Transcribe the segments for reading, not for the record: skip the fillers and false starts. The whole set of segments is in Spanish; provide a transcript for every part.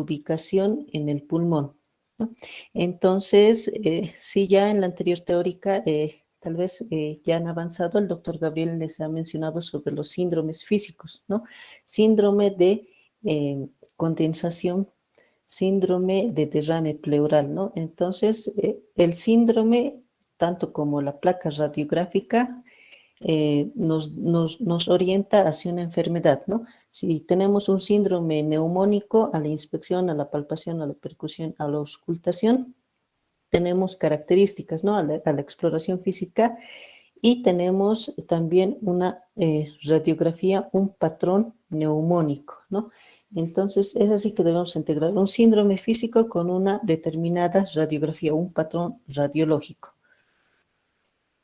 ubicación en el pulmón, ¿no? Entonces, sí, ya en la anterior teórica, tal vez ya han avanzado, el doctor Gabriel les ha mencionado sobre los síndromes físicos, ¿no? Síndrome de condensación, síndrome de derrame pleural, ¿no? Entonces, el síndrome, tanto como la placa radiográfica, nos orienta hacia una enfermedad, ¿no? Si tenemos un síndrome neumónico, a la inspección, a la palpación, a la percusión, a la auscultación, tenemos características, ¿no? A la exploración física, y tenemos también una radiografía, un patrón neumónico, ¿no? Entonces, es así que debemos integrar un síndrome físico con una determinada radiografía, un patrón radiológico.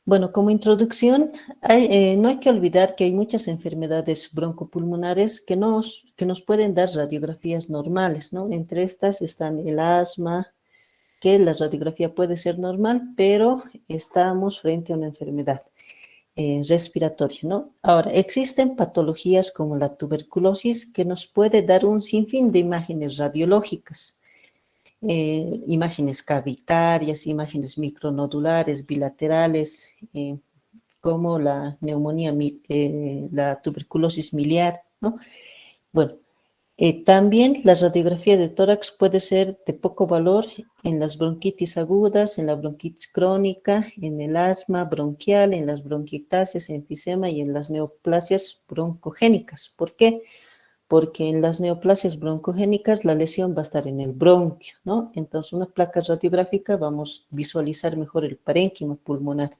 Bueno, como introducción, no hay que olvidar que hay muchas enfermedades broncopulmonares que nos pueden dar radiografías normales, ¿no? Entre estas están el asma, que la radiografía puede ser normal, pero estamos frente a una enfermedad respiratoria, ¿no? Ahora, existen patologías como la tuberculosis que nos puede dar un sinfín de imágenes radiológicas. Imágenes cavitarias, imágenes micronodulares, bilaterales, como la neumonía, la tuberculosis miliar, ¿no? Bueno, también la radiografía de tórax puede ser de poco valor en las bronquitis agudas, en la bronquitis crónica, en el asma bronquial, en las bronquiectasias, enfisema y en las neoplasias broncogénicas. ¿Por qué? Porque en las neoplasias broncogénicas la lesión va a estar en el bronquio, ¿no? Entonces, una placa radiográfica vamos a visualizar mejor el parénquima pulmonar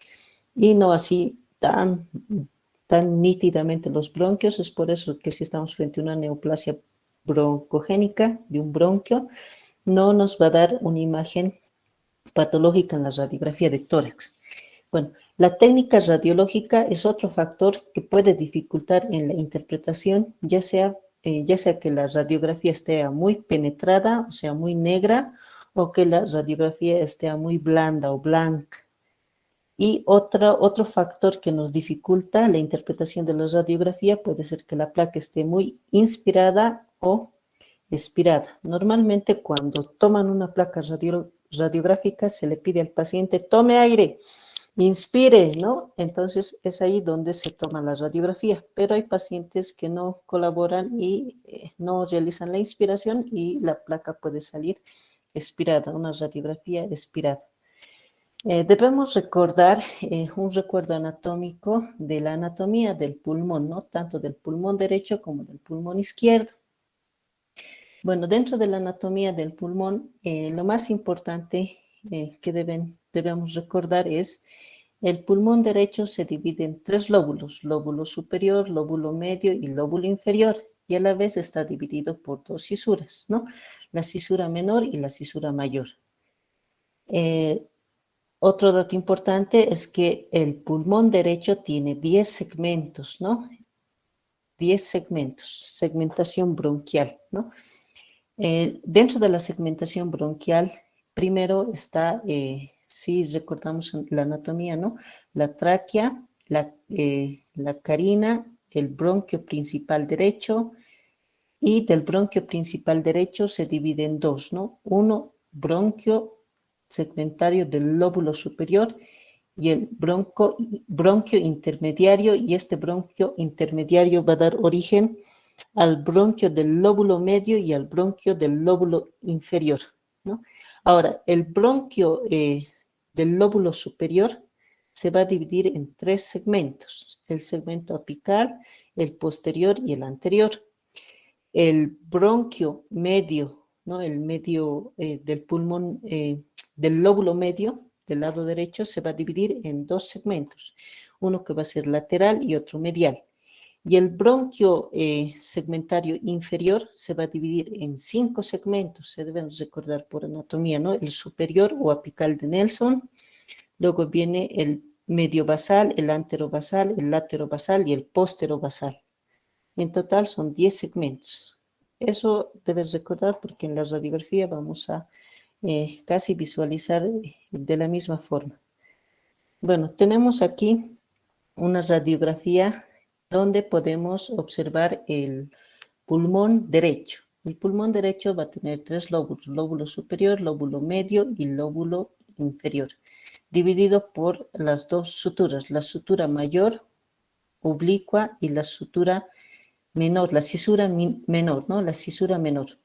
y no así tan nítidamente los bronquios. Es por eso que si estamos frente a una neoplasia broncogénica de un bronquio, no nos va a dar una imagen patológica en la radiografía de tórax. Bueno, la técnica radiológica es otro factor que puede dificultar en la interpretación, ya sea que la radiografía esté muy penetrada, o sea, muy negra, o que la radiografía esté muy blanda o blanca. Y otro factor que nos dificulta la interpretación de la radiografía puede ser que la placa esté muy inspirada o expirada. Normalmente cuando toman una placa radiográfica se le pide al paciente tome aire, inspire, ¿no? Entonces es ahí donde se toma la radiografía, pero hay pacientes que no colaboran y no realizan la inspiración y la placa puede salir expirada, una radiografía expirada. Debemos recordar un recuerdo anatómico de la anatomía del pulmón, ¿no? Tanto del pulmón derecho como del pulmón izquierdo. Bueno, dentro de la anatomía del pulmón, lo más importante que debemos recordar es el pulmón derecho se divide en 3 lóbulos, lóbulo superior, lóbulo medio y lóbulo inferior, y a la vez está dividido por 2 cisuras, ¿no? La cisura menor y la cisura mayor. Otro dato importante es que el pulmón derecho tiene 10 segmentos, ¿no? 10 segmentos, segmentación bronquial, ¿no? Dentro de la segmentación bronquial, primero está, si recordamos la anatomía, ¿no? La tráquea, la carina, el bronquio principal derecho, y del bronquio principal derecho se divide en 2, ¿no? Uno, bronquio segmentario del lóbulo superior y el bronquio intermediario, y este bronquio intermediario va a dar origen al bronquio del lóbulo medio y al bronquio del lóbulo inferior, ¿no? Ahora, el bronquio del lóbulo superior se va a dividir en 3 segmentos, el segmento apical, el posterior y el anterior. El bronquio medio, ¿no? El medio del pulmón, del lóbulo medio, del lado derecho, se va a dividir en 2 segmentos, uno que va a ser lateral y otro medial. Y el bronquio segmentario inferior se va a dividir en 5 segmentos, se deben recordar por anatomía, ¿no? El superior o apical de Nelson, luego viene el medio basal, el anterobasal, el laterobasal y el posterobasal. En total son 10 segmentos. Eso debes recordar porque en la radiografía vamos a casi visualizar de la misma forma. Bueno, tenemos aquí una radiografía donde podemos observar el pulmón derecho. El pulmón derecho va a tener tres lóbulos, lóbulo superior, lóbulo medio y lóbulo inferior, dividido por las dos suturas, la sutura mayor, oblicua, y la sutura menor, la cisura menor, ¿no? La cisura menor.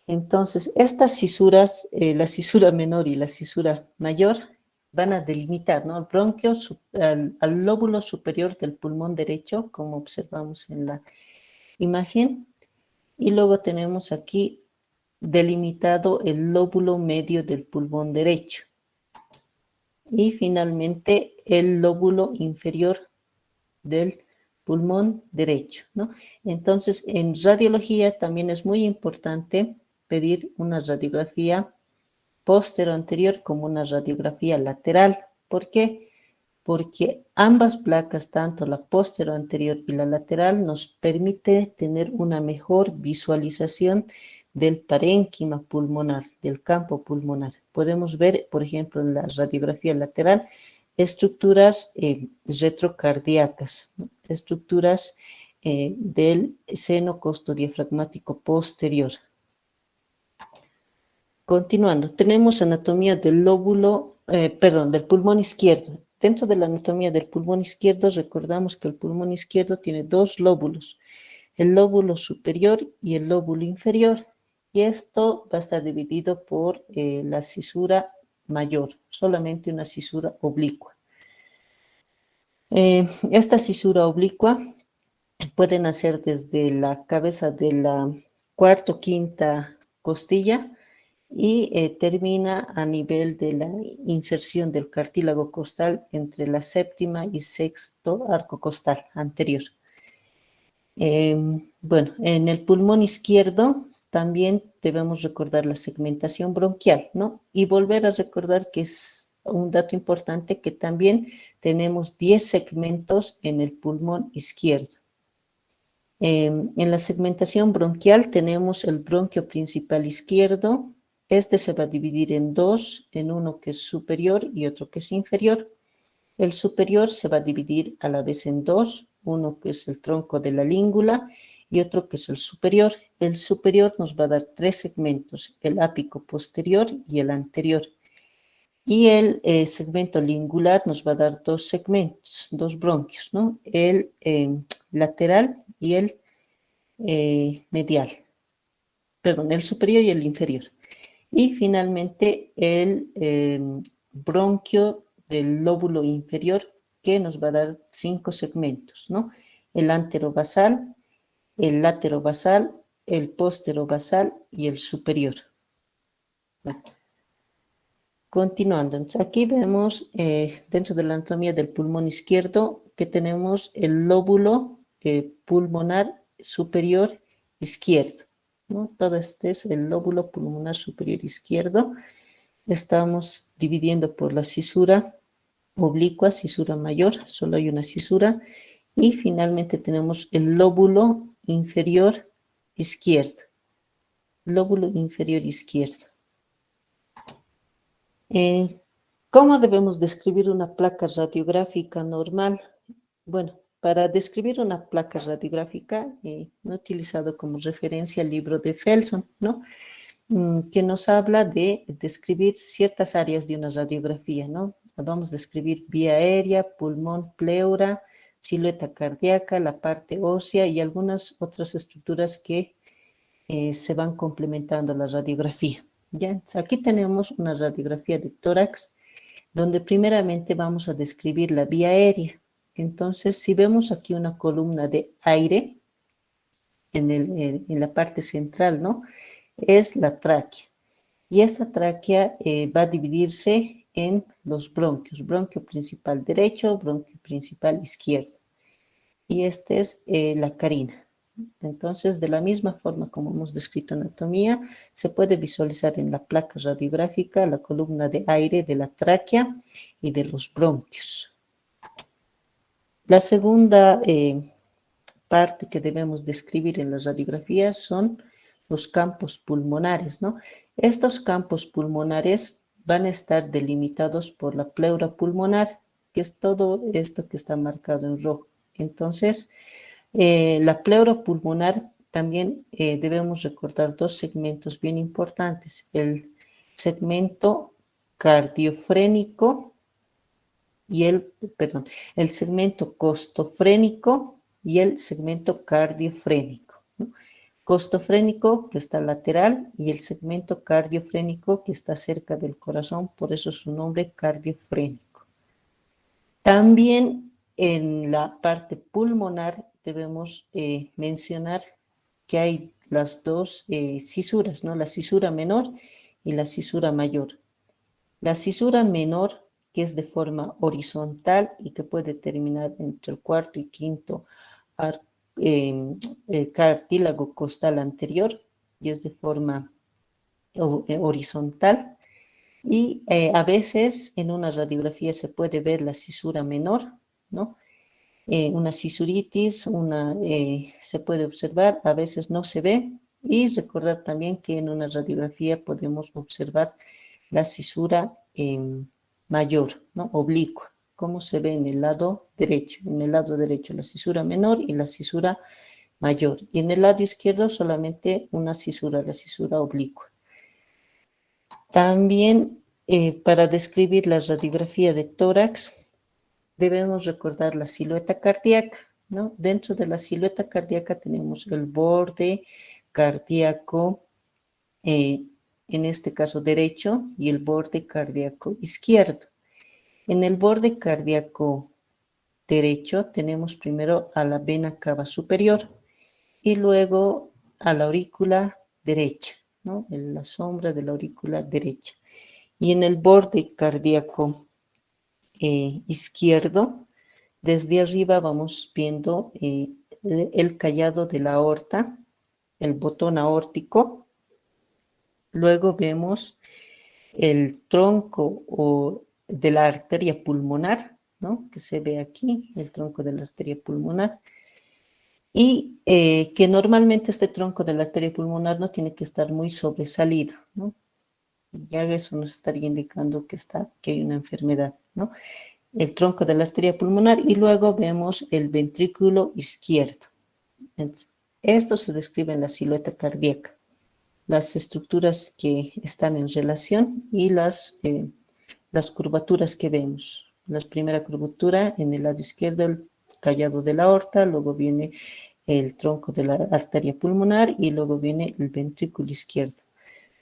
Entonces, estas cisuras, la cisura menor y la cisura mayor, van a delimitar, ¿no? El bronquio al lóbulo superior del pulmón derecho, como observamos en la imagen, y luego tenemos aquí delimitado el lóbulo medio del pulmón derecho. Y finalmente el lóbulo inferior del pulmón derecho, ¿no? Entonces, en radiología también es muy importante pedir una radiografía postero-anterior como una radiografía lateral. ¿Por qué? Porque ambas placas, tanto la postero-anterior y la lateral, nos permite tener una mejor visualización del parénquima pulmonar, del campo pulmonar. Podemos ver, por ejemplo, en la radiografía lateral, estructuras retrocardíacas, ¿no? Estructuras del seno costodiafragmático posterior. Continuando, tenemos anatomía del del pulmón izquierdo. Dentro de la anatomía del pulmón izquierdo, recordamos que el pulmón izquierdo tiene dos lóbulos, el lóbulo superior y el lóbulo inferior, y esto va a estar dividido por la cisura mayor, solamente una cisura oblicua. Esta cisura oblicua puede nacer desde la cabeza de la cuarta o quinta costilla y termina a nivel de la inserción del cartílago costal entre la séptima y sexto arco costal anterior. Bueno, en el pulmón izquierdo también debemos recordar la segmentación bronquial, ¿no? Y volver a recordar que es un dato importante que también tenemos 10 segmentos en el pulmón izquierdo. En la segmentación bronquial tenemos el bronquio principal izquierdo. Este se va a dividir en dos, en uno que es superior y otro que es inferior. El superior se va a dividir a la vez en dos, uno que es el tronco de la língula y otro que es el superior. El superior nos va a dar tres segmentos, el ápico posterior y el anterior. Y el segmento lingular nos va a dar dos segmentos, dos bronquios, ¿no? El lateral y el medial. Perdón, el superior y el inferior. Y finalmente el bronquio del lóbulo inferior, que nos va a dar 5 segmentos, ¿no? El anterobasal, el laterobasal, el posterobasal y el superior. Bueno. Continuando, entonces aquí vemos dentro de la anatomía del pulmón izquierdo que tenemos el lóbulo pulmonar superior izquierdo, ¿no? Todo este es el lóbulo pulmonar superior izquierdo. Estamos dividiendo por la cisura oblicua, cisura mayor, solo hay una cisura, y finalmente tenemos el lóbulo inferior izquierdo, lóbulo inferior izquierdo. ¿Cómo debemos describir una placa radiográfica normal? Bueno, para describir una placa radiográfica, he utilizado como referencia el libro de Felson, ¿no? Que nos habla de describir ciertas áreas de una radiografía, ¿no? Vamos a describir vía aérea, pulmón, pleura, silueta cardíaca, la parte ósea y algunas otras estructuras que se van complementando la radiografía. ¿Ya? Entonces, aquí tenemos una radiografía de tórax, donde primeramente vamos a describir la vía aérea. Entonces, si vemos aquí una columna de aire en la parte central, ¿no? Es la tráquea. Y esta tráquea va a dividirse en los bronquios, bronquio principal derecho, bronquio principal izquierdo. Y esta es la carina. Entonces, de la misma forma como hemos descrito anatomía, se puede visualizar en la placa radiográfica la columna de aire de la tráquea y de los bronquios. La segunda parte que debemos describir en las radiografías son los campos pulmonares, ¿no? Estos campos pulmonares van a estar delimitados por la pleura pulmonar, que es todo esto que está marcado en rojo. Entonces, la pleura pulmonar también debemos recordar dos segmentos bien importantes. El segmento cardiofrénico y el segmento costofrénico y el segmento cardiofrénico, ¿no? Costofrénico que está lateral y el segmento cardiofrénico que está cerca del corazón, por eso su nombre cardiofrénico. También en la parte pulmonar debemos mencionar que hay las dos cisuras, ¿no? La cisura menor y la cisura mayor. La cisura menor, que es de forma horizontal y que puede terminar entre el cuarto y quinto cartílago costal anterior, y es de forma horizontal. Y a veces en una radiografía se puede ver la cisura menor, ¿no? Una cisuritis, se puede observar, a veces no se ve. Y recordar también que en una radiografía podemos observar la cisura mayor, ¿no? Oblicua, como se ve en el lado derecho. En el lado derecho la cisura menor y la cisura mayor. Y en el lado izquierdo solamente una cisura, la cisura oblicua. También para describir la radiografía de tórax debemos recordar la silueta cardíaca, ¿no? Dentro de la silueta cardíaca tenemos el borde cardíaco, en este caso derecho, y el borde cardíaco izquierdo. En el borde cardíaco derecho tenemos primero a la vena cava superior y luego a la aurícula derecha, ¿no? En la sombra de la aurícula derecha. Y en el borde cardíaco izquierdo, desde arriba vamos viendo el callado de la aorta, el botón aórtico. Luego vemos el tronco de la arteria pulmonar, ¿no? Que se ve aquí, el tronco de la arteria pulmonar. Y que normalmente este tronco de la arteria pulmonar no tiene que estar muy sobresalido, ¿no? Ya eso nos estaría indicando que hay una enfermedad, ¿no? El tronco de la arteria pulmonar y luego vemos el ventrículo izquierdo. Entonces, esto se describe en la silueta cardíaca, las estructuras que están en relación y las curvaturas que vemos. La primera curvatura en el lado izquierdo, el callado de la aorta, luego viene el tronco de la arteria pulmonar y luego viene el ventrículo izquierdo,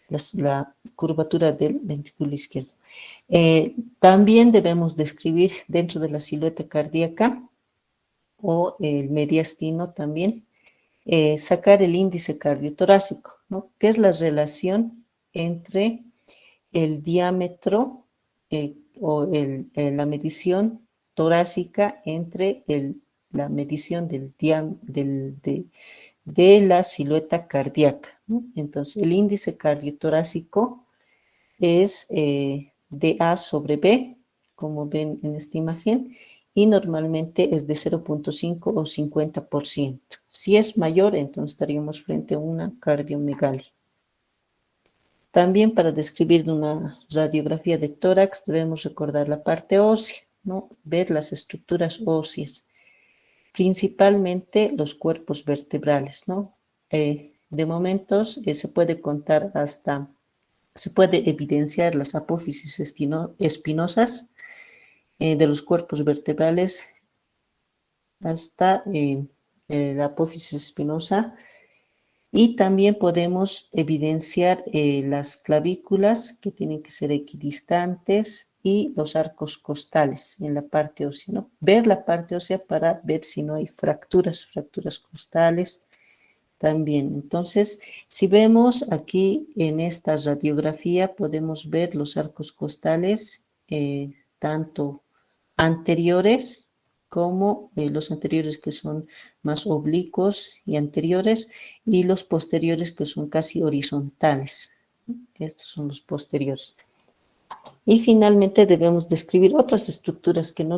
la curvatura del ventrículo izquierdo. También debemos describir dentro de la silueta cardíaca o el mediastino también, sacar el índice cardiotorácico, ¿no? Que es la relación entre el diámetro o la medición torácica entre la medición de la silueta cardíaca, ¿no? Entonces, el índice cardiotorácico es DA sobre B, como ven en esta imagen, y normalmente es de 0.5 o 50%. Si es mayor, entonces estaríamos frente a una cardiomegalia. También para describir una radiografía de tórax debemos recordar la parte ósea, ¿no? Ver las estructuras óseas, principalmente los cuerpos vertebrales, ¿no? De momentos se puede contar se puede evidenciar las apófisis espinosas de los cuerpos vertebrales hasta la apófisis espinosa. Y también podemos evidenciar las clavículas que tienen que ser equidistantes y los arcos costales en la parte ósea, ¿no? Ver la parte ósea para ver si no hay fracturas costales también. Entonces, si vemos aquí en esta radiografía, podemos ver los arcos costales, tanto anteriores como los anteriores que son más oblicuos y anteriores, y los posteriores que son casi horizontales. Estos son los posteriores. Y finalmente debemos describir otras estructuras que no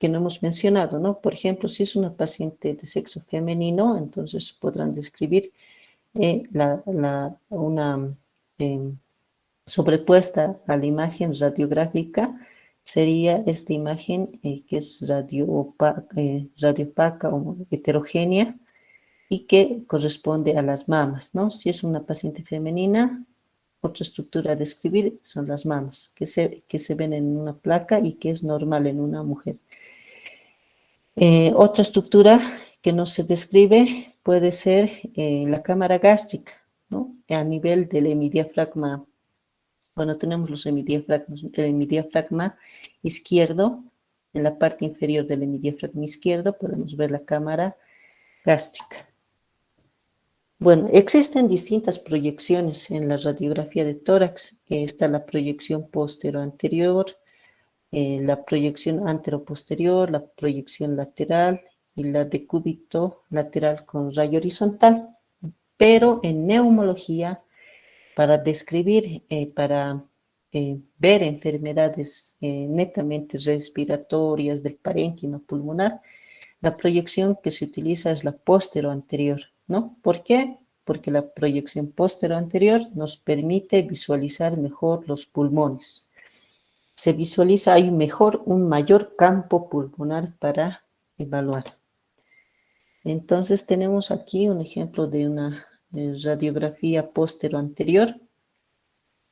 hemos mencionado, ¿no? Por ejemplo, si es una paciente de sexo femenino, entonces podrán describir una sobrepuesta a la imagen radiográfica, sería esta imagen que es radiopaca o heterogénea, y que corresponde a las mamas, ¿no? Si es una paciente femenina, otra estructura a describir son las mamas, que se ven en una placa y que es normal en una mujer. Otra estructura que no se describe puede ser la cámara gástrica, ¿no? A nivel del hemidiafragma. Bueno, tenemos los hemidiafragmas. El hemidiafragma izquierdo, en la parte inferior del hemidiafragma izquierdo, podemos ver la cámara gástrica. Bueno, existen distintas proyecciones en la radiografía de tórax. Está la proyección postero-anterior, la proyección antero-posterior, la proyección lateral y la decúbito lateral con rayo horizontal. Pero en neumología, para describir, para ver enfermedades netamente respiratorias del parénquima pulmonar, la proyección que se utiliza es la postero-anterior, ¿no? ¿Por qué? Porque la proyección postero-anterior nos permite visualizar mejor los pulmones. Se visualiza, hay un mayor campo pulmonar para evaluar. Entonces tenemos aquí un ejemplo de una radiografía postero-anterior.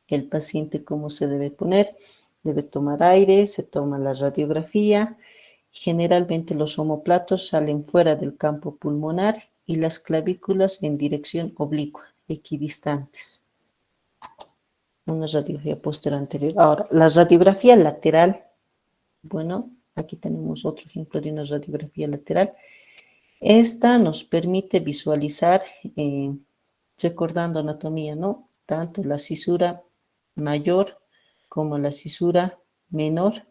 El paciente, ¿cómo se debe poner? Debe tomar aire, se toma la radiografía. Generalmente los omóplatos salen fuera del campo pulmonar y las clavículas en dirección oblicua, equidistantes. Una radiografía posterior anterior. Ahora, la radiografía lateral. Bueno, aquí tenemos otro ejemplo de una radiografía lateral. Esta nos permite visualizar, recordando anatomía, ¿no? Tanto la cisura mayor como la cisura menor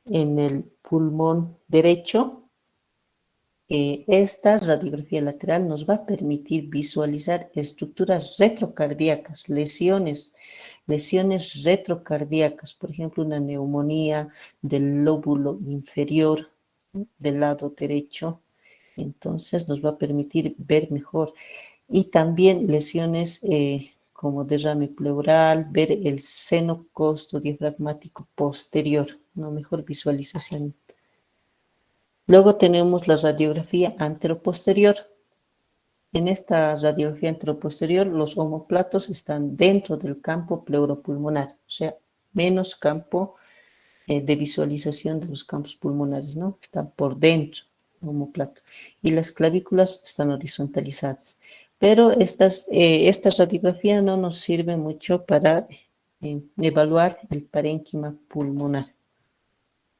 en el pulmón derecho. Esta radiografía lateral nos va a permitir visualizar estructuras retrocardíacas, lesiones retrocardíacas, por ejemplo, una neumonía del lóbulo inferior del lado derecho. Entonces nos va a permitir ver mejor. Y también lesiones como derrame pleural, ver el seno costodiafragmático posterior, una mejor visualización. Luego tenemos la radiografía anteroposterior. En esta radiografía anteroposterior, los omóplatos están dentro del campo pleuropulmonar, o sea, menos campo de visualización de los campos pulmonares, ¿no? Están por dentro del omóplato. Y las clavículas están horizontalizadas. Pero esta radiografía no nos sirve mucho para evaluar el parénquima pulmonar.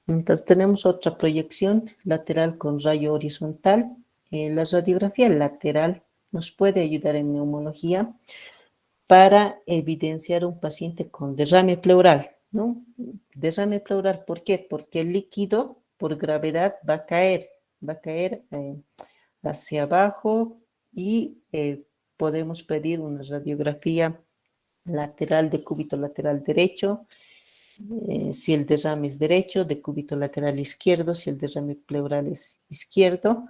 Entonces tenemos otra proyección lateral con rayo horizontal. La radiografía lateral nos puede ayudar en neumología para evidenciar un paciente con derrame pleural, ¿no? Derrame pleural, ¿por qué? Porque el líquido por gravedad va a caer hacia abajo y podemos pedir una radiografía lateral de cúbito lateral derecho, si el derrame es derecho, de cúbito lateral izquierdo, si el derrame pleural es izquierdo,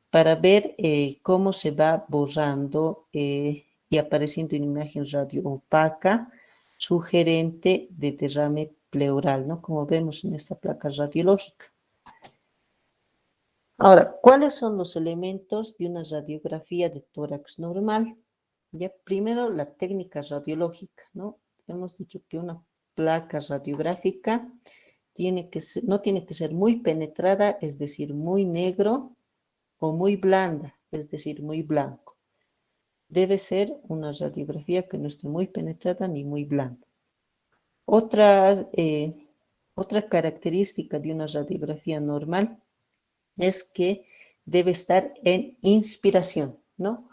para ver cómo se va borrando y apareciendo en imagen radio opaca, sugerente de derrame pleural, ¿no? Como vemos en esta placa radiológica. Ahora, ¿cuáles son los elementos de una radiografía de tórax normal? Ya, primero, la técnica radiológica, ¿no? Hemos dicho que una placa radiográfica no tiene que ser muy penetrada, es decir, muy negro, o muy blanda, es decir, muy blanco. Debe ser una radiografía que no esté muy penetrada ni muy blanda. Otra característica de una radiografía normal es que debe estar en inspiración, ¿no?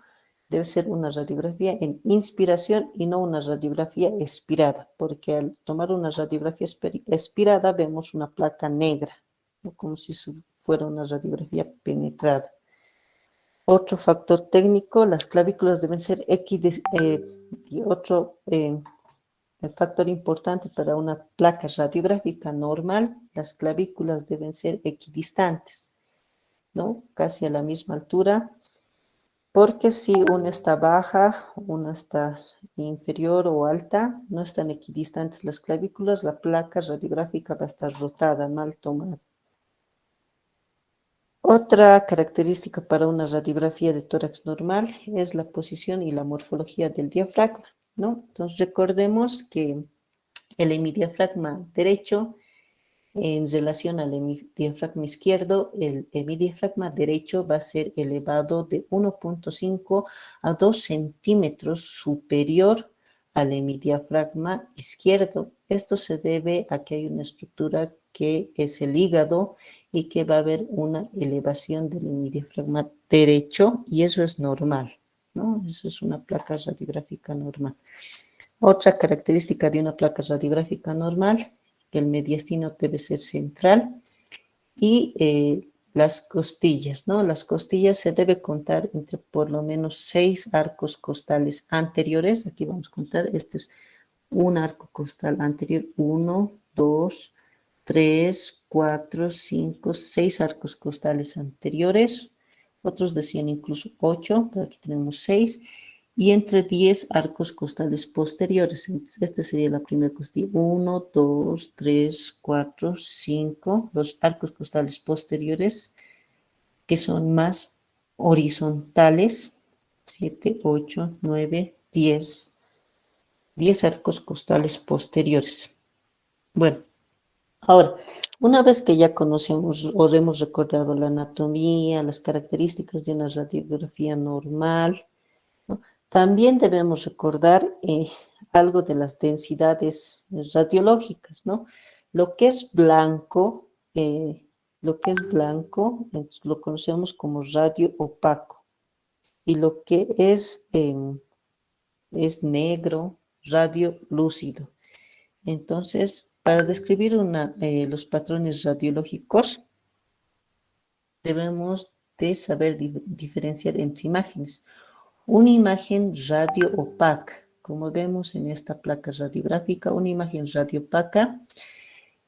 Debe ser una radiografía en inspiración y no una radiografía expirada, porque al tomar una radiografía expirada vemos una placa negra, ¿no? Como si fuera una radiografía penetrada. Otro factor técnico, las clavículas deben ser y otro factor importante para una placa radiográfica normal, las clavículas deben ser equidistantes, ¿no? Casi a la misma altura, porque si una está baja, una está inferior o alta, no están equidistantes las clavículas, la placa radiográfica va a estar rotada, mal tomada. Otra característica para una radiografía de tórax normal es la posición y la morfología del diafragma, ¿no? Entonces recordemos que el hemidiafragma derecho en relación al hemidiafragma izquierdo, el hemidiafragma derecho va a ser elevado de 1.5 a 2 centímetros superior al hemidiafragma izquierdo. Esto se debe a que hay una estructura que es el hígado y que va a haber una elevación del hemidiafragma derecho y eso es normal, ¿no? Eso es una placa radiográfica normal. Otra característica de una placa radiográfica normal, que el mediastino debe ser central y las costillas, ¿no? Las costillas se debe contar entre por lo menos 6 arcos costales anteriores. Aquí vamos a contar, este es un arco costal anterior, 1, 2, 3, 4, 5, 6 arcos costales anteriores. Otros decían incluso 8, pero aquí tenemos 6 y entre 10 arcos costales posteriores. Entonces, esta sería la primera costilla. 1, 2, 3, 4, 5. Los arcos costales posteriores que son más horizontales. 7, 8, 9, 10. 10 arcos costales posteriores. Bueno, ahora, una vez que ya conocemos o hemos recordado la anatomía, las características de una radiografía normal, ¿no? También debemos recordar algo de las densidades radiológicas, ¿no? Lo que es blanco, lo conocemos como radio opaco, y lo que es negro, radio lúcido. Entonces, para describir los patrones radiológicos, debemos de saber diferenciar entre imágenes. Una imagen radio opaca, como vemos en esta placa radiográfica, una imagen radio opaca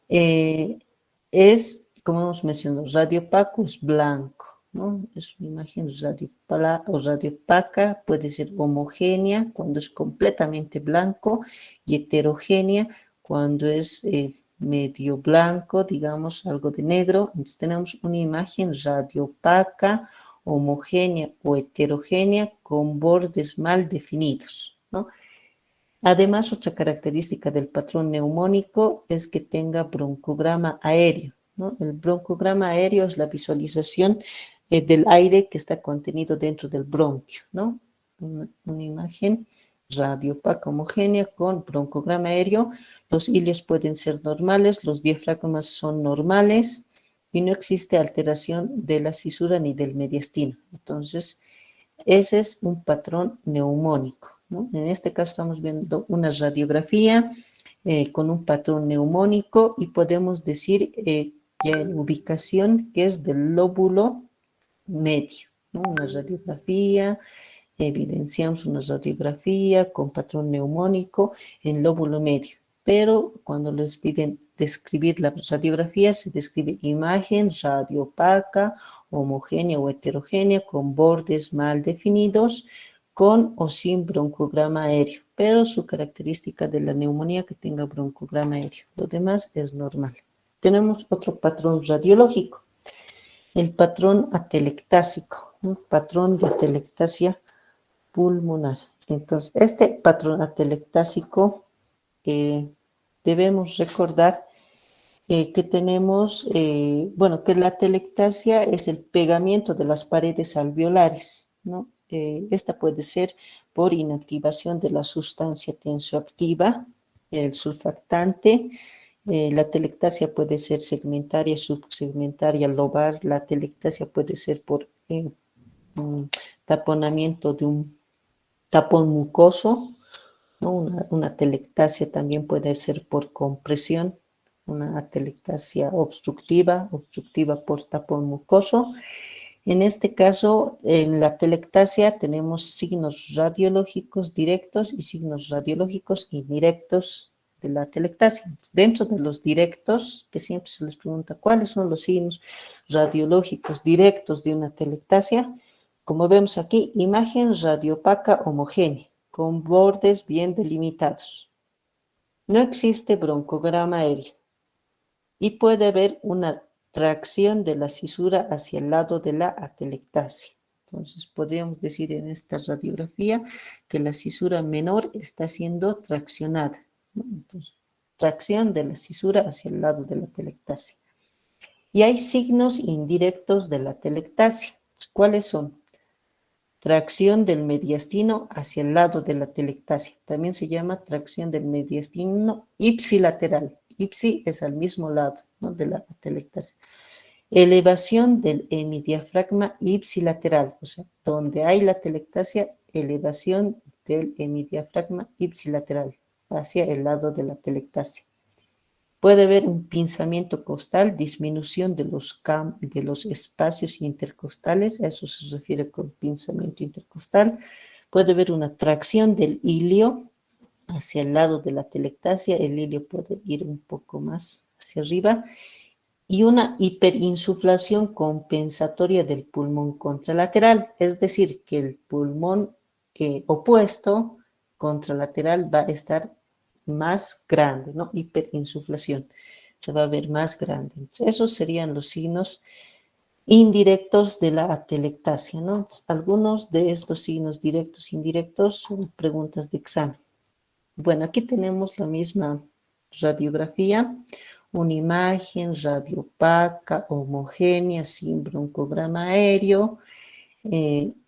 es, como hemos mencionado, radio opaco es blanco, ¿no? Es una imagen radio opaca, puede ser homogénea cuando es completamente blanco y heterogénea cuando es medio blanco, digamos algo de negro. Entonces tenemos una imagen radio opaca, homogénea o heterogénea con bordes mal definidos, ¿no? Además, otra característica del patrón neumónico es que tenga broncograma aéreo, ¿no? El broncograma aéreo es la visualización del aire que está contenido dentro del bronquio, ¿no? Una imagen radiopaca homogénea con broncograma aéreo. Los ilios pueden ser normales, los diafragmas son normales y no existe alteración de la cisura ni del mediastino. Entonces, ese es un patrón neumónico, ¿no? En este caso estamos viendo una radiografía con un patrón neumónico y podemos decir ya en ubicación que es del lóbulo medio, ¿no? Una radiografía, evidenciamos una radiografía con patrón neumónico en lóbulo medio, pero cuando les piden describir la radiografía se describe imagen radio opaca, homogénea o heterogénea con bordes mal definidos, con o sin broncograma aéreo, pero su característica de la neumonía que tenga broncograma aéreo. Lo demás es normal. Tenemos otro patrón radiológico, el patrón atelectásico, un patrón de atelectasia pulmonar. Entonces, este patrón atelectásico debemos recordar que tenemos, que la atelectasia es el pegamiento de las paredes alveolares, ¿no? Esta puede ser por inactivación de la sustancia tensoactiva, el surfactante. La atelectasia puede ser segmentaria, subsegmentaria, lobar. La atelectasia puede ser por taponamiento de un tapón mucoso, ¿no? Una atelectasia también puede ser por compresión, una atelectasia obstructiva por tapón mucoso. En este caso, en la atelectasia tenemos signos radiológicos directos y signos radiológicos indirectos de la atelectasia. Dentro de los directos, que siempre se les pregunta cuáles son los signos radiológicos directos de una atelectasia, como vemos aquí, imagen radiopaca homogénea, con bordes bien delimitados. No existe broncograma aéreo y puede haber una tracción de la cisura hacia el lado de la atelectasia. Entonces, podríamos decir en esta radiografía que la cisura menor está siendo traccionada, ¿no? Entonces, tracción de la cisura hacia el lado de la atelectasia. Y hay signos indirectos de la atelectasia. ¿Cuáles son? Tracción del mediastino hacia el lado de la atelectasia. También se llama tracción del mediastino ipsilateral. Ipsi es al mismo lado, ¿no?, de la atelectasia. Elevación del hemidiafragma ipsilateral, o sea, donde hay la atelectasia, elevación del hemidiafragma ipsilateral hacia el lado de la atelectasia. Puede haber un pinzamiento costal, disminución de los espacios intercostales, a eso se refiere con pinzamiento intercostal. Puede haber una tracción del ilio hacia el lado de la atelectasia, el ilio puede ir un poco más hacia arriba, y una hiperinsuflación compensatoria del pulmón contralateral, es decir, que el pulmón opuesto contralateral va a estar más grande, ¿no? Hiperinsuflación, se va a ver más grande. Entonces, esos serían los signos indirectos de la atelectasia, ¿no? Entonces, algunos de estos signos directos e indirectos son preguntas de examen. Bueno, aquí tenemos la misma radiografía, una imagen radiopaca, homogénea, sin broncograma aéreo,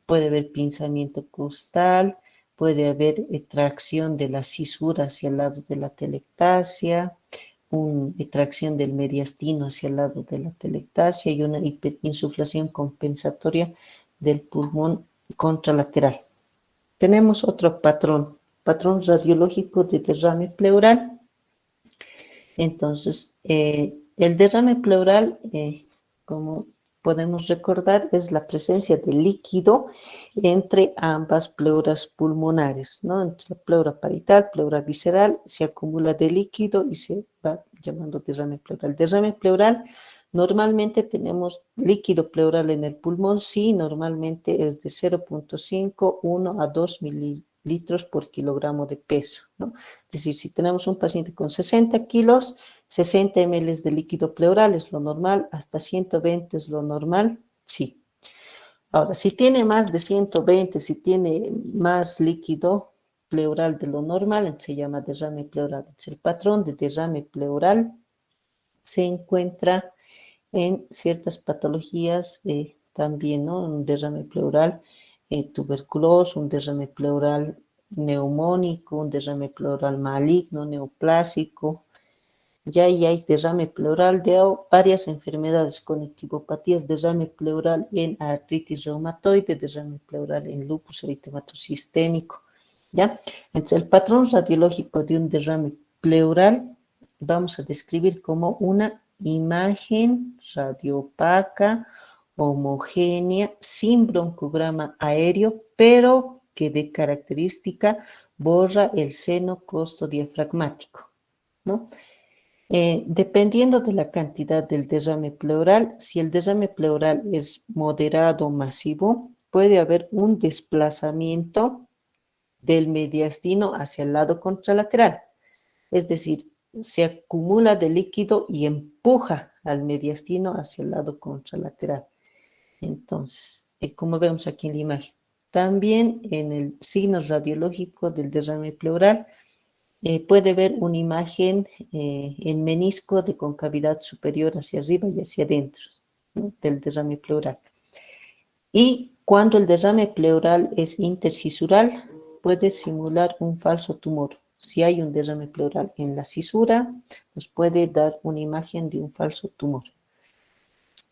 puede haber pinzamiento costal, puede haber tracción de la cisura hacia el lado de la atelectasia, tracción del mediastino hacia el lado de la atelectasia y una hiperinsuflación compensatoria del pulmón contralateral. Tenemos otro patrón radiológico de derrame pleural. Entonces, el derrame pleural, como podemos recordar, es la presencia de líquido entre ambas pleuras pulmonares, ¿no? Entre la pleura parietal, pleura visceral, se acumula de líquido y se va llamando derrame pleural. Derrame pleural, normalmente tenemos líquido pleural en el pulmón, sí, normalmente es de 0.5, 1 a 2 mililitros por kilogramo de peso, ¿no? Es decir, si tenemos un paciente con 60 kilos, 60 ml de líquido pleural es lo normal, hasta 120 es lo normal, sí. Ahora, si tiene más de 120, si tiene más líquido pleural de lo normal, se llama derrame pleural. Entonces, el patrón de derrame pleural se encuentra en ciertas patologías también, ¿no? Un derrame pleural tuberculoso, un derrame pleural neumónico, un derrame pleural maligno, neoplásico. Ya hay derrame pleural de varias enfermedades, conectivopatías, derrame pleural en artritis reumatoide, derrame pleural en lupus eritematoso sistémico, ¿ya? Entonces, el patrón radiológico de un derrame pleural vamos a describir como una imagen radiopaca, homogénea, sin broncograma aéreo, pero que de característica borra el seno costodiafragmático, ¿no? Dependiendo de la cantidad del derrame pleural, si el derrame pleural es moderado o masivo, puede haber un desplazamiento del mediastino hacia el lado contralateral. Es decir, se acumula de líquido y empuja al mediastino hacia el lado contralateral. Entonces, como vemos aquí en la imagen, también en el signo radiológico del derrame pleural, puede ver una imagen en menisco de concavidad superior hacia arriba y hacia adentro, ¿no?, del derrame pleural. Y cuando el derrame pleural es intercisural, puede simular un falso tumor. Si hay un derrame pleural en la cisura, nos puede dar una imagen de un falso tumor.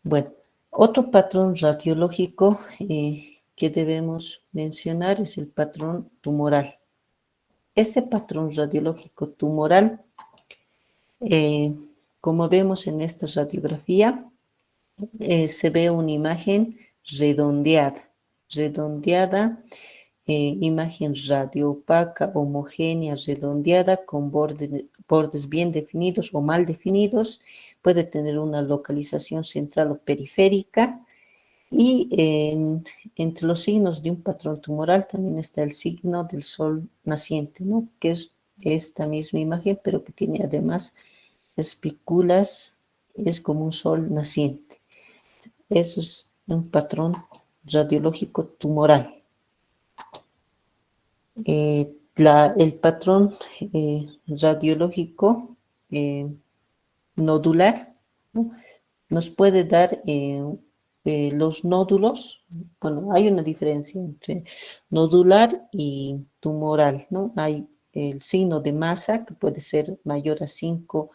Bueno, otro patrón radiológico que debemos mencionar es el patrón tumoral. Este patrón radiológico tumoral, como vemos en esta radiografía, se ve una imagen redondeada, imagen radioopaca, homogénea, redondeada, con bordes bien definidos o mal definidos, puede tener una localización central o periférica, y entre los signos de un patrón tumoral también está el signo del sol naciente, ¿no?, que es esta misma imagen, pero que tiene además espículas es como un sol naciente. Eso es un patrón radiológico tumoral. El patrón radiológico nodular, ¿no? Nos puede dar los nódulos. Bueno, hay una diferencia entre nodular y tumoral, ¿no? Hay el signo de masa, que puede ser mayor a 5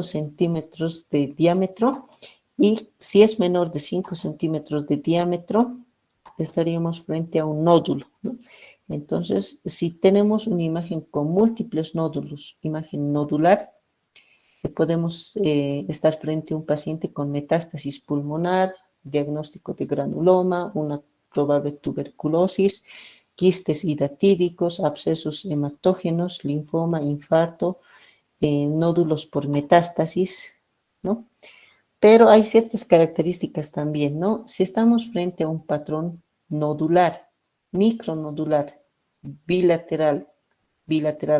centímetros de diámetro, y si es menor de 5 centímetros de diámetro, estaríamos frente a un nódulo, ¿no? Entonces, si tenemos una imagen con múltiples nódulos, imagen nodular, podemos estar frente a un paciente con metástasis pulmonar, diagnóstico de granuloma, una probable tuberculosis, quistes hidatídicos, abscesos hematógenos, linfoma, infarto, nódulos por metástasis, ¿no? Pero hay ciertas características también, ¿no? Si estamos frente a un patrón nodular, micronodular, bilateral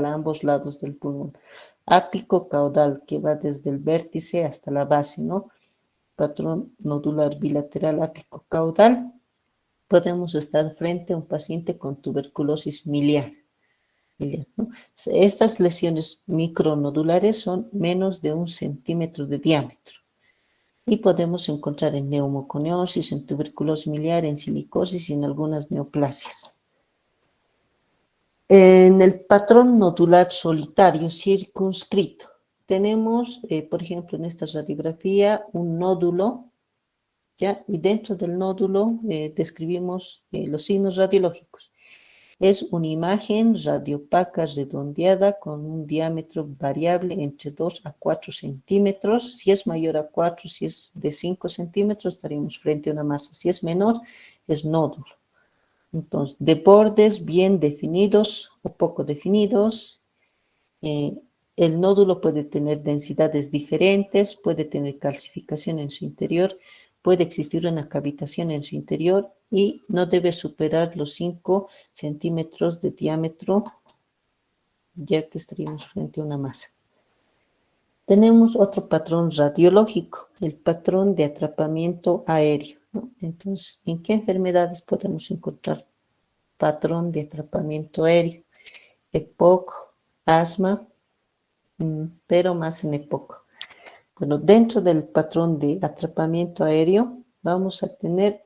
a ambos lados del pulmón, ápico caudal, que va desde el vértice hasta la base, ¿no? Patrón nodular bilateral ápico caudal, podemos estar frente a un paciente con tuberculosis miliar, ¿no? Estas lesiones micronodulares son menos de 1 centímetro de diámetro y podemos encontrar en neumoconiosis, en tuberculosis miliar, en silicosis y en algunas neoplasias. En el patrón nodular solitario circunscrito, tenemos, por ejemplo, en esta radiografía, un nódulo, ¿ya? Y dentro del nódulo describimos los signos radiológicos. Es una imagen radiopaca redondeada con un diámetro variable entre 2 a 4 centímetros. Si es mayor a 4, si es de 5 centímetros, estaríamos frente a una masa. Si es menor, es nódulo. Entonces, de bordes bien definidos o poco definidos. El nódulo puede tener densidades diferentes, puede tener calcificación en su interior, puede existir una cavitación en su interior y no debe superar los 5 centímetros de diámetro, ya que estaríamos frente a una masa. Tenemos otro patrón radiológico, el patrón de atrapamiento aéreo, ¿no? Entonces, ¿en qué enfermedades podemos encontrar patrón de atrapamiento aéreo? EPOC, asma, pero más en EPOC. Bueno, dentro del patrón de atrapamiento aéreo vamos a tener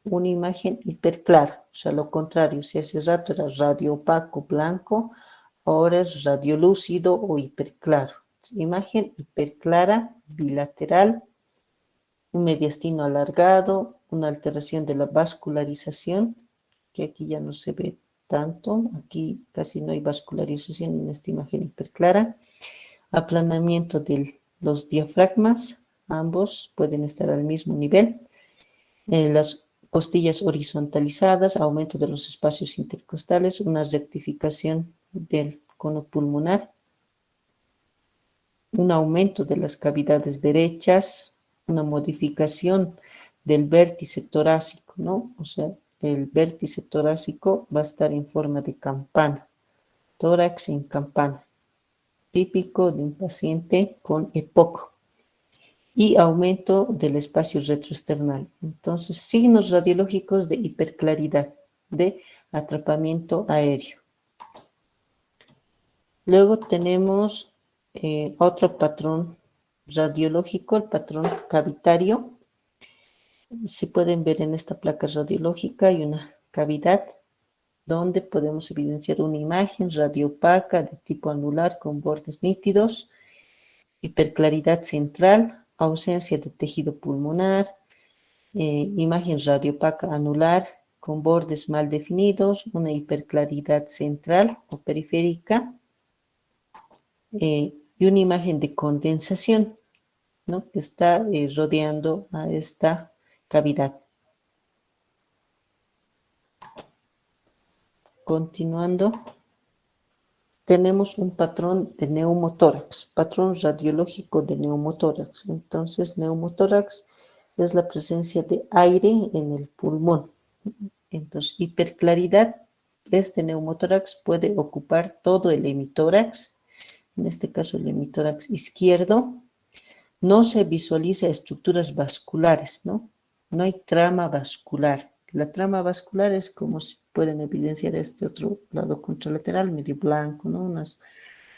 una imagen hiperclara, o sea, lo contrario, si hace rato era radio opaco blanco, ahora es radiolúcido o hiperclaro. Imagen hiperclara, bilateral, un mediastino alargado, una alteración de la vascularización, que aquí ya no se ve tanto, aquí casi no hay vascularización en esta imagen hiperclara, aplanamiento de los diafragmas, ambos pueden estar al mismo nivel, las costillas horizontalizadas, aumento de los espacios intercostales, una rectificación del cono pulmonar, un aumento de las cavidades derechas, una modificación del vértice torácico, ¿no? O sea, el vértice torácico va a estar en forma de campana, tórax en campana, típico de un paciente con EPOC, y aumento del espacio retroesternal. Entonces, signos radiológicos de hiperclaridad, de atrapamiento aéreo. Luego tenemos otro patrón radiológico, el patrón cavitario. Se pueden ver en esta placa radiológica, hay una cavidad donde podemos evidenciar una imagen radiopaca de tipo anular con bordes nítidos, hiperclaridad central, ausencia de tejido pulmonar, imagen radiopaca anular con bordes mal definidos, una hiperclaridad central o periférica, y una imagen de condensación, ¿no? Que está rodeando a esta cavidad. Continuando, tenemos un patrón de neumotórax, patrón radiológico de neumotórax. Entonces, neumotórax es la presencia de aire en el pulmón. Entonces, hiperclaridad, este neumotórax puede ocupar todo el hemitórax, en este caso el hemitórax izquierdo, no se visualiza estructuras vasculares, ¿no? No hay trama vascular. La trama vascular es como si pueden evidenciar este otro lado contralateral, medio blanco, ¿no?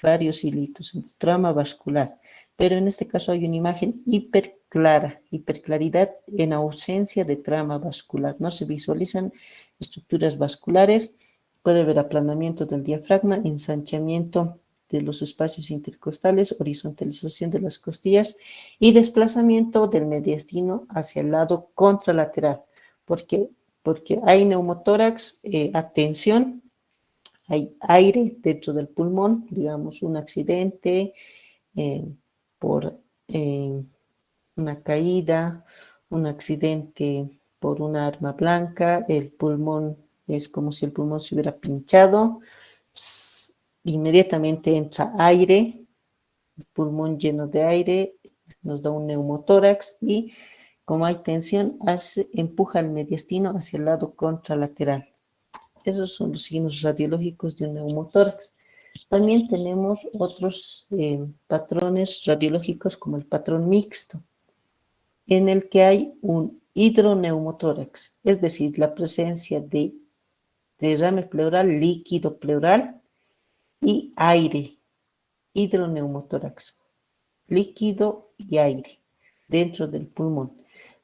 Varios hilitos, trama vascular. Pero en este caso hay una imagen hiperclara, hiperclaridad en ausencia de trama vascular. No se visualizan estructuras vasculares. Puede haber aplanamiento del diafragma, ensanchamiento de los espacios intercostales, horizontalización de las costillas y desplazamiento del mediastino hacia el lado contralateral. Porque hay neumotórax, atención, hay aire dentro del pulmón, digamos un accidente por una caída, un accidente por una arma blanca, el pulmón es como si el pulmón se hubiera pinchado, inmediatamente entra aire, el pulmón lleno de aire, nos da un neumotórax y como hay tensión, empuja el mediastino hacia el lado contralateral. Esos son los signos radiológicos de un neumotórax. También tenemos otros patrones radiológicos como el patrón mixto, en el que hay un hidroneumotórax, es decir, la presencia de derrame pleural, líquido pleural y aire, hidroneumotórax, líquido y aire dentro del pulmón.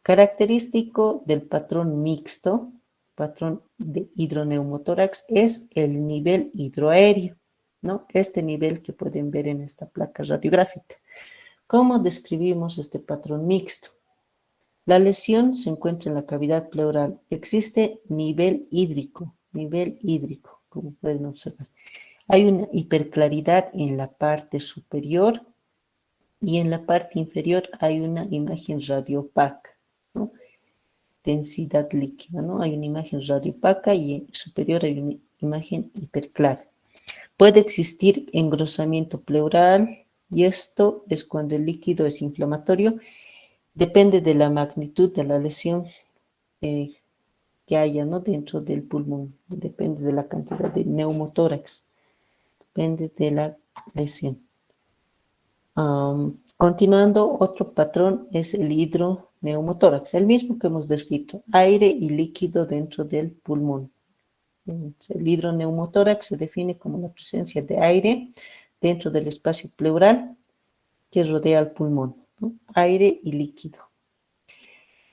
Característico del patrón mixto, patrón de hidroneumotórax, es el nivel hidroaéreo, ¿no? Este nivel que pueden ver en esta placa radiográfica. ¿Cómo describimos este patrón mixto? La lesión se encuentra en la cavidad pleural. Existe nivel hídrico, como pueden observar. Hay una hiperclaridad en la parte superior y en la parte inferior hay una imagen radiopaca, ¿no? Densidad líquida, ¿no? Hay una imagen radiopaca y en superior hay una imagen hiperclara. Puede existir engrosamiento pleural y esto es cuando el líquido es inflamatorio. Depende de la magnitud de la lesión que haya, ¿no? Dentro del pulmón. Depende de la cantidad de neumotórax. Depende de la lesión. Continuando, otro patrón es el hidroneumotórax, el mismo que hemos descrito, aire y líquido dentro del pulmón. El hidroneumotórax se define como la presencia de aire dentro del espacio pleural que rodea al pulmón, ¿no? Aire y líquido.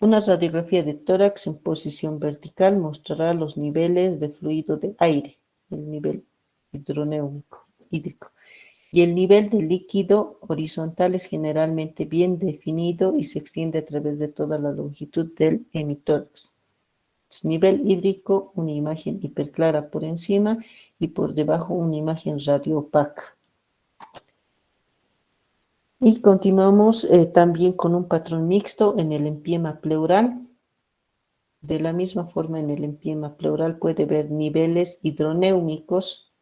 Una radiografía de tórax en posición vertical mostrará los niveles de fluido de aire, el nivel hídrico. Y el nivel de líquido horizontal es generalmente bien definido y se extiende a través de toda la longitud del hemitórax. Nivel hídrico, una imagen hiperclara por encima y por debajo una imagen radioopaca. Y continuamos también con un patrón mixto en el empiema pleural. De la misma forma, en el empiema pleural puede haber niveles hidronéumicos,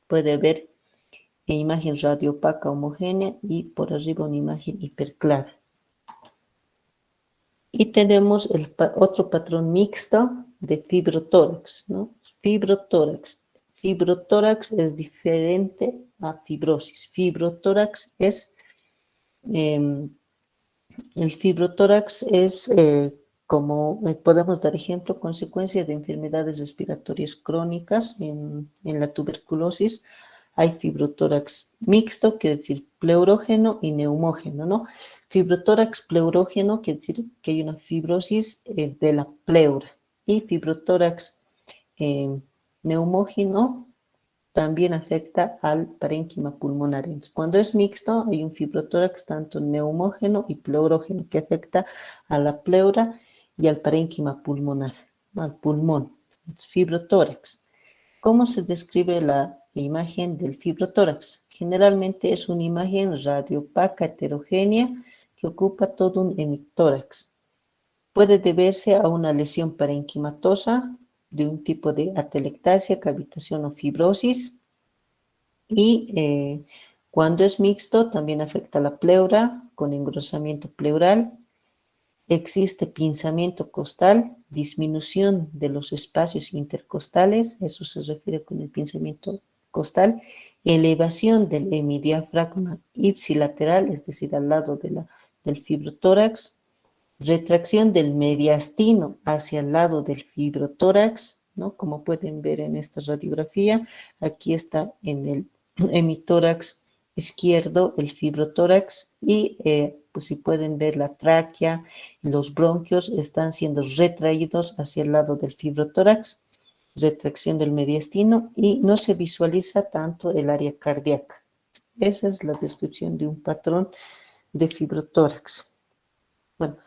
puede haber imagen radioopaca homogénea y por arriba una imagen hiperclara. Y tenemos otro patrón mixto de fibrotórax, ¿no? Fibrotórax. Fibrotórax es diferente a fibrosis. Fibrotórax es, el fibrotórax es, como podemos dar ejemplo, consecuencia de enfermedades respiratorias crónicas en la tuberculosis. Hay fibrotórax mixto, quiere decir pleurógeno y neumógeno, ¿no? Fibrotórax pleurógeno quiere decir que hay una fibrosis de la pleura. Y fibrotórax neumógeno también afecta al parénquima pulmonar. Entonces, cuando es mixto, hay un fibrotórax tanto neumógeno y pleurógeno que afecta a la pleura y al parénquima pulmonar, al pulmón. Entonces, fibrotórax. ¿Cómo se describe la imagen del fibrotórax? Generalmente es una imagen radiopaca heterogénea que ocupa todo un hemitórax. Puede deberse a una lesión parenquimatosa de un tipo de atelectasia, cavitación o fibrosis. Y cuando es mixto también afecta la pleura con engrosamiento pleural. Existe pinzamiento costal, disminución de los espacios intercostales, eso se refiere con el pinzamiento costal, elevación del hemidiafragma ipsilateral, es decir, al lado de la del fibrotórax, retracción del mediastino hacia el lado del fibrotórax, ¿no? Como pueden ver en esta radiografía, aquí está en el hemitórax izquierdo el fibrotórax y pues si pueden ver la tráquea y los bronquios están siendo retraídos hacia el lado del fibrotórax, retracción del mediastino y no se visualiza tanto el área cardíaca. Esa es la descripción de un patrón de fibrotórax. Bueno,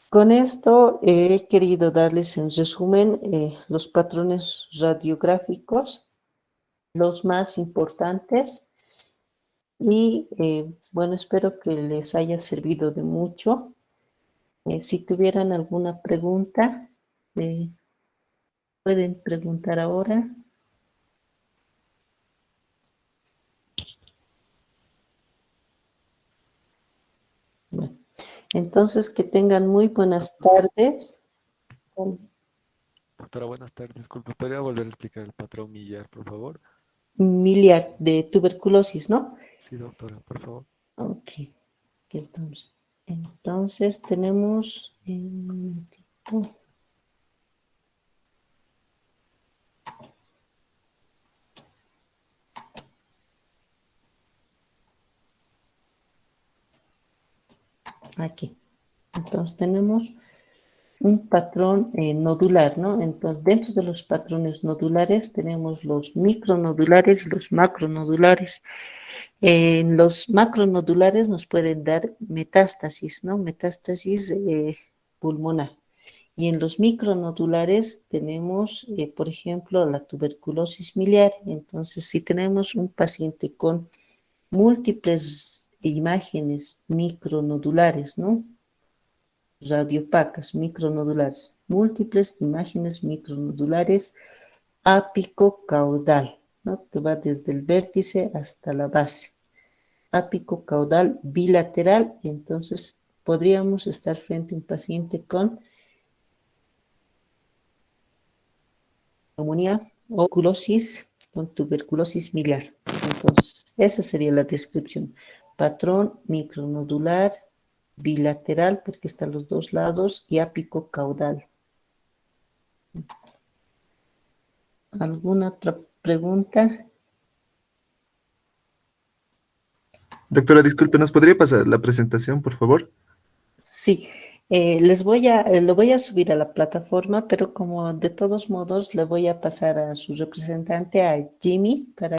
con esto he querido darles en resumen los patrones radiográficos, los más importantes, y bueno, espero que les haya servido de mucho. Si tuvieran alguna pregunta, pueden preguntar ahora. Bueno, entonces que tengan muy buenas tardes. Doctora, buenas tardes. Disculpe, ¿podría volver a explicar el patrón millar, por favor? Miliar de tuberculosis, ¿no? Sí, doctora, por favor. Ok, aquí estamos. Entonces tenemos un momentito. Aquí. Entonces tenemos un patrón nodular, ¿no? Entonces, dentro de los patrones nodulares tenemos los micronodulares y los macronodulares. En los macronodulares nos pueden dar metástasis, ¿no? Metástasis pulmonar. Y en los micronodulares tenemos, por ejemplo, la tuberculosis miliar. Entonces, si tenemos un paciente con múltiples imágenes micronodulares, ¿no? Radiopacas, micronodulares, múltiples imágenes micronodulares ápico-caudal, ¿no? Que va desde el vértice hasta la base. Ápico-caudal bilateral, entonces podríamos estar frente a un paciente con neumonía o tuberculosis miliar. Entonces, esa sería la descripción. Patrón micronodular bilateral, porque están los dos lados, y ápico caudal. ¿Alguna otra pregunta? Doctora, disculpe, ¿nos podría pasar la presentación, por favor? Sí, lo voy a subir a la plataforma, pero como de todos modos le voy a pasar a su representante, a Jimmy, para